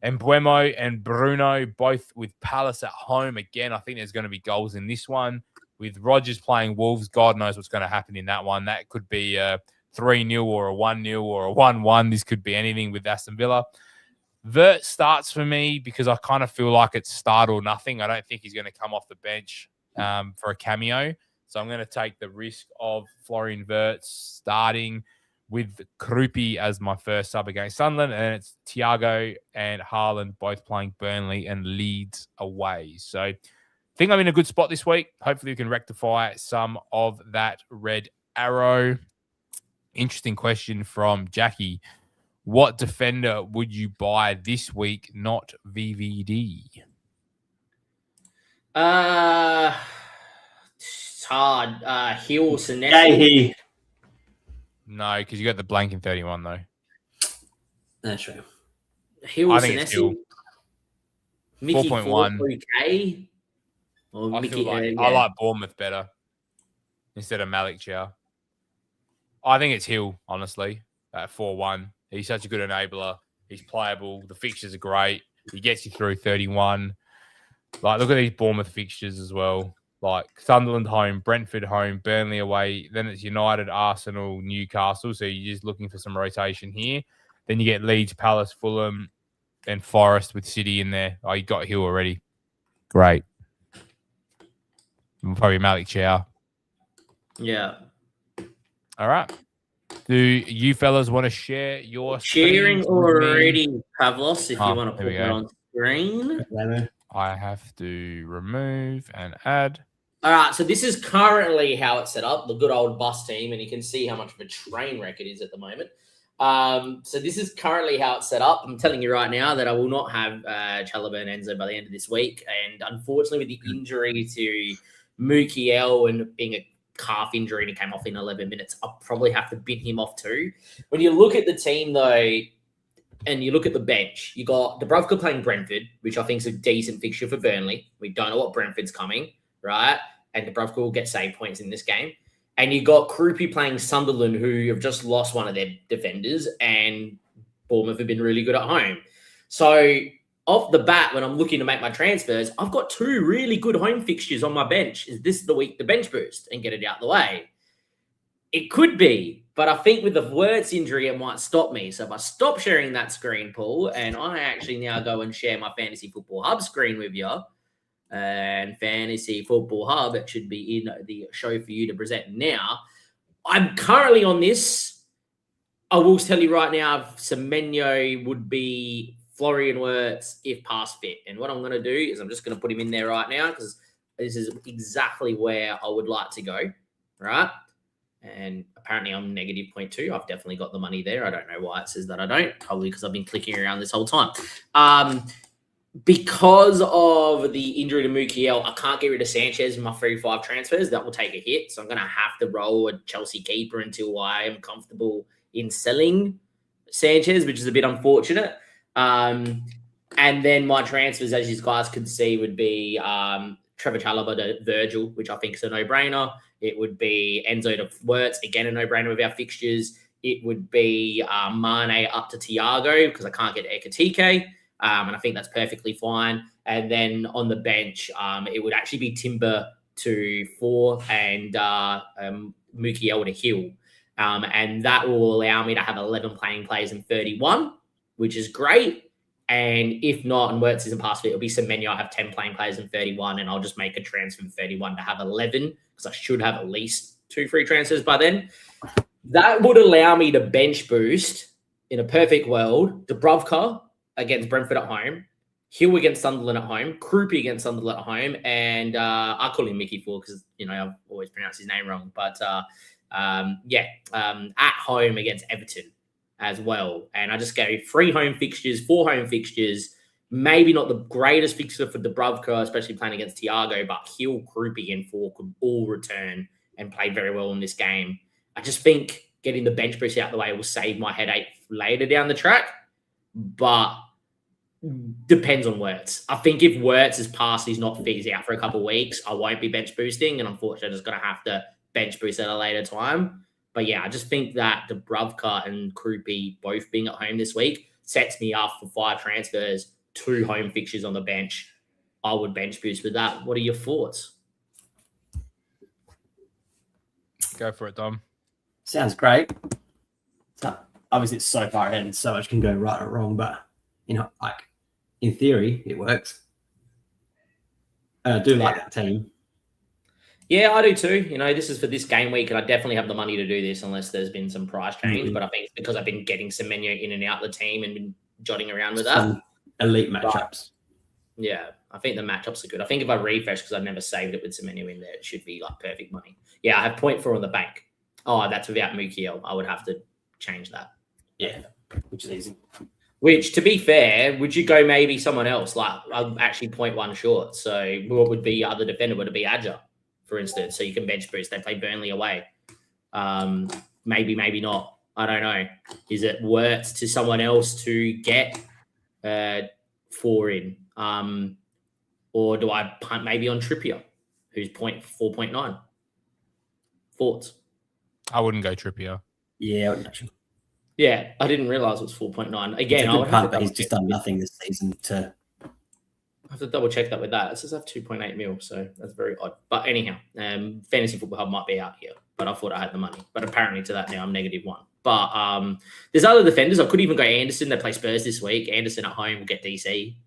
Speaker 1: And Buemo and Bruno both with Palace at home. Again, I think there's going to be goals in this one. With Rodgers playing Wolves, God knows what's going to happen in that one. That could be a 3-0 or a 1-0 or a 1-1. This could be anything with Aston Villa. Vert starts for me because I kind of feel like it's start or nothing. I don't think he's going to come off the bench for a cameo. So I'm going to take the risk of Florian Wirtz starting. with Krupi as my first sub against Sunderland, and it's Thiago and Haaland both playing Burnley and Leeds away. So I think I'm in a good spot this week. Hopefully we can rectify some of that red arrow. Interesting question from Jackie. What defender would you buy this week, not VVD?
Speaker 2: It's hard. Hill, Senesi.
Speaker 3: Gahey.
Speaker 1: No, because you got the blank in 31, though.
Speaker 3: That's true.
Speaker 2: Hill,
Speaker 1: I think it's Hill.
Speaker 2: Mickey
Speaker 1: 4.1.
Speaker 2: 4K. Or
Speaker 1: I
Speaker 2: Mickey,
Speaker 1: feel like I like Bournemouth better instead of Malik Chow. I think it's Hill, honestly, at 4-1. He's such a good enabler. He's playable. The fixtures are great. He gets you through 31. Like, look at these Bournemouth fixtures as well. Like Sunderland home, Brentford home, Burnley away. Then it's United, Arsenal, Newcastle. So you're just looking for some rotation here. Then you get Leeds, Palace, Fulham, and Forest with City in there. Oh, you got Hill already. Great. And probably Malik Chow.
Speaker 2: Yeah.
Speaker 1: All right. Do you fellas want to share your
Speaker 2: sharing
Speaker 1: screens with me?
Speaker 2: already, Pavlos? If you want to
Speaker 1: there
Speaker 2: put
Speaker 1: we
Speaker 2: that
Speaker 1: go.
Speaker 2: on screen.
Speaker 1: I have to remove and add.
Speaker 2: All right, so this is currently how it's set up, the good old bus team, and you can see how much of a train wreck it is at the moment. So this is currently how it's set up. I'm telling you right now that I will not have Chalobah and Enzo by the end of this week. And unfortunately, with the injury to Mukiel and being a calf injury and he came off in 11 minutes, I'll probably have to bin him off too. When you look at the team, though, and you look at the bench, you got Dubravka playing Brentford, which I think is a decent fixture for Burnley. We don't know what Brentford's coming, right? And Dubravka will get save points in this game. And you got Krupi playing Sunderland, who have just lost one of their defenders, and Bournemouth have been really good at home. So off the bat, when I'm looking to make my transfers, I've got two really good home fixtures on my bench. Is this the week to bench boost and get it out of the way? It could be, but I think with the Wirtz injury, it might stop me. So if I stop sharing that screen, Paul, and I actually now go and share my Fantasy Football Hub screen with you, and Fantasy Football Hub, it should be in the show for you to present now. I'm currently on this. I will tell you right now, Semenyo would be Florian Wirtz if pass fit. And what I'm going to do is I'm just going to put him in there right now because this is exactly where I would like to go, right? And apparently I'm negative 0.2. I've definitely got the money there. I don't know why it says that I don't. Probably because I've been clicking around this whole time. Because of the injury to Mukiel, I can't get rid of Sanchez in my 3-5 transfers. That will take a hit. So I'm going to have to roll a Chelsea keeper until I am comfortable in selling Sanchez, which is a bit unfortunate. And then my transfers, as you guys could see, would be Trevor Chalobah to Virgil, which I think is a no-brainer. It would be Enzo to Wirtz, again, a no-brainer with our fixtures. It would be Mane up to Thiago because I can't get Ekatike. And I think that's perfectly fine. And then on the bench, it would actually be Timber to 4 and Mukiel to Hill. And that will allow me to have 11 playing players in 31, which is great. And if not, and Wirtz isn't past it, it'll be Semenyo. I have 10 playing players in 31, and I'll just make a transfer from 31 to have 11 because I should have at least 2 free transfers by then. That would allow me to bench boost in a perfect world. Dubravka against Brentford at home, Hill against Sunderland at home, Krupi against Sunderland at home, and I call him Mickey for because I've always pronounced his name wrong. But at home against Everton as well. And I just gave 3 home fixtures, 4 home fixtures. Maybe not the greatest fixture for Dubravka, especially playing against Thiago, but Hill, Krupi, and 4 could all return and play very well in this game. I just think getting the bench boost out of the way will save my headache later down the track. But depends on Wirtz. I think if Wirtz is past, he's not fit, he's out for a couple of weeks, I won't be bench boosting, and unfortunately I'm just going to have to bench boost at a later time. But yeah, I just think that Dubravka and Krupi both being at home this week sets me up for 5 transfers, 2 home fixtures on the bench. I would bench boost with that. What are your thoughts?
Speaker 1: Go for it, Dom.
Speaker 3: Sounds great. So, obviously, it's so far ahead and so much can go right or wrong, but in theory, it works. And I do like that team.
Speaker 2: Yeah, I do too. You know, this is for this game week, and I definitely have the money to do this unless there's been some price change. But I think it's because I've been getting Semenyo in and out the team and been jotting around with that.
Speaker 3: Some elite matchups.
Speaker 2: Yeah, I think the matchups are good. I think if I refresh, because I've never saved it with Semenyo in there, it should be like perfect money. Yeah, I have 0.4 on the bank. Oh, that's without Mukiel. I would have to change that.
Speaker 3: Yeah, which is easy.
Speaker 2: Which, to be fair, would you go maybe someone else? Like, I'm actually 0.1 short. So what would be your other defender? Would it be Adja, for instance? So you can bench boost. They play Burnley away. Maybe, maybe not. I don't know. Is it worth to someone else to get 4 in? Or do I punt maybe on Trippier, who's 4.9? Thoughts?
Speaker 1: I wouldn't go Trippier.
Speaker 3: Yeah, I wouldn't actually.
Speaker 2: Yeah, I didn't realize it was 4.9. Again,
Speaker 3: it's a good punt, but he's just done nothing this season to.
Speaker 2: I have to double check that with that. It says I have 2.8 mil, so that's very odd. But anyhow, Fantasy Football Hub might be out here, but I thought I had the money. But apparently to that now I'm -1. But there's other defenders. I could even go Anderson. They play Spurs this week. Anderson at home will get DC,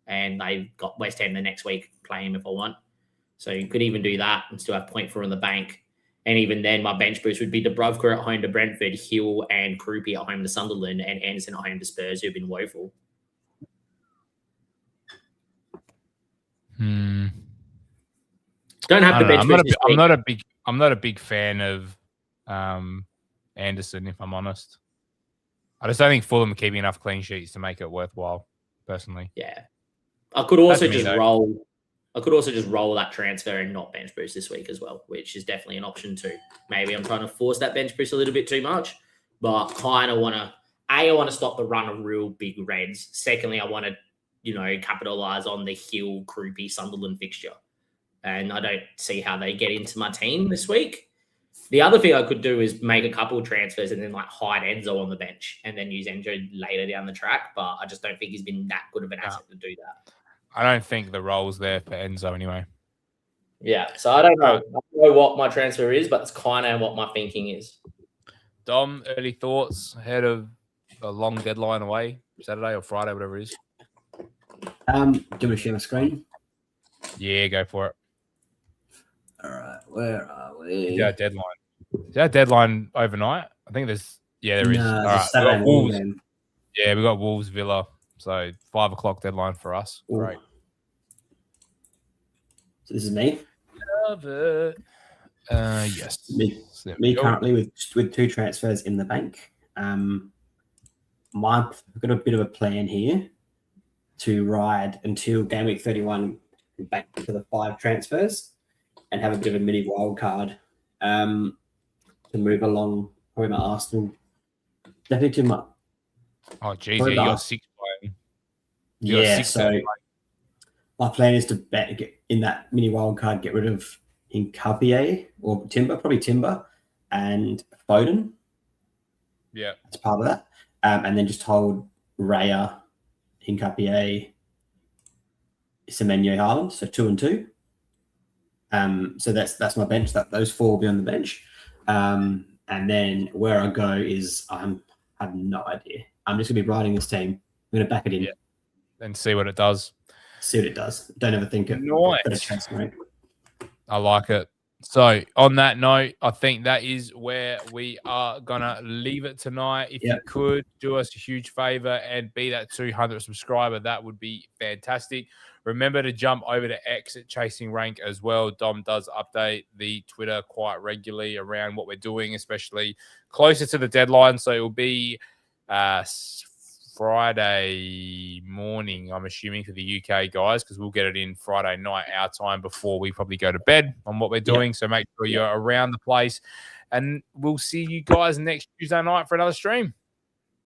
Speaker 2: and they've got West Ham the next week. Play him if I want. So you could even do that and still have 0.4 in the bank. And even then, my bench boost would be Dubravka at home to Brentford, Hill and Krupi at home to Sunderland, and Anderson at home to Spurs, who've been woeful.
Speaker 1: Hmm.
Speaker 2: Don't have to bench boost.
Speaker 1: I'm not a big fan of Anderson, if I'm honest. I just don't think Fulham are keeping enough clean sheets to make it worthwhile, personally.
Speaker 2: Yeah. I could also just roll that transfer and not bench boost this week as well, which is definitely an option too. Maybe I'm trying to force that bench boost a little bit too much, but kind of want to, I want to stop the run of real big reds. Secondly, I want to, capitalize on the Hill, Krupi, Sunderland fixture. And I don't see how they get into my team this week. The other thing I could do is make a couple of transfers and then hide Enzo on the bench and then use Enzo later down the track. But I just don't think he's been that good of an asset to do that.
Speaker 1: I don't think the role's there for Enzo anyway.
Speaker 2: Yeah, so I don't know. I don't know what my transfer is, but it's kind of what my thinking is.
Speaker 1: Dom, early thoughts ahead of a long deadline away, Saturday or Friday, whatever it is?
Speaker 3: Do you want to share my screen?
Speaker 1: Yeah, go for it.
Speaker 3: All right, where are we?
Speaker 1: Is our deadline? Is our deadline overnight? I think there is. All right, we got Wolves. Yeah, we got Wolves Villa. So 5 o'clock deadline for us.
Speaker 3: Ooh.
Speaker 1: Great.
Speaker 3: So this is me.
Speaker 1: Love it. Yes.
Speaker 3: Me currently with 2 transfers in the bank. I've got a bit of a plan here to ride until game week 31 back to the 5 transfers and have a bit of a mini wild card to move along. Probably my Arsenal. Definitely too much.
Speaker 1: Oh, geez, you got 6 playing.
Speaker 3: Yeah, so my plan is to get in that mini wild card, get rid of Hincapié or Timber, probably Timber and Foden.
Speaker 1: Yeah.
Speaker 3: That's part of that. And then just hold Raya, Hincapié, Semenyo, Haaland, so 2 and 2. So that's my bench. Those 4 will be on the bench. And then where I go is I have no idea. I'm just gonna be riding this team. I'm gonna back it in
Speaker 1: and see what it does.
Speaker 3: See what it does. Don't ever think it.
Speaker 1: Nice. I like it. So on that note, I think that is where we are gonna leave it tonight. If you could do us a huge favor and be that 200 subscriber, that would be fantastic. Remember to jump over to X at Chasing Rank as well. Dom does update the Twitter quite regularly around what we're doing, especially closer to the deadline. So it will be Friday morning, I'm assuming, for the UK guys, because we'll get it in Friday night our time before we probably go to bed on what we're doing. So make sure you're around the place, and we'll see you guys next Tuesday night for another stream.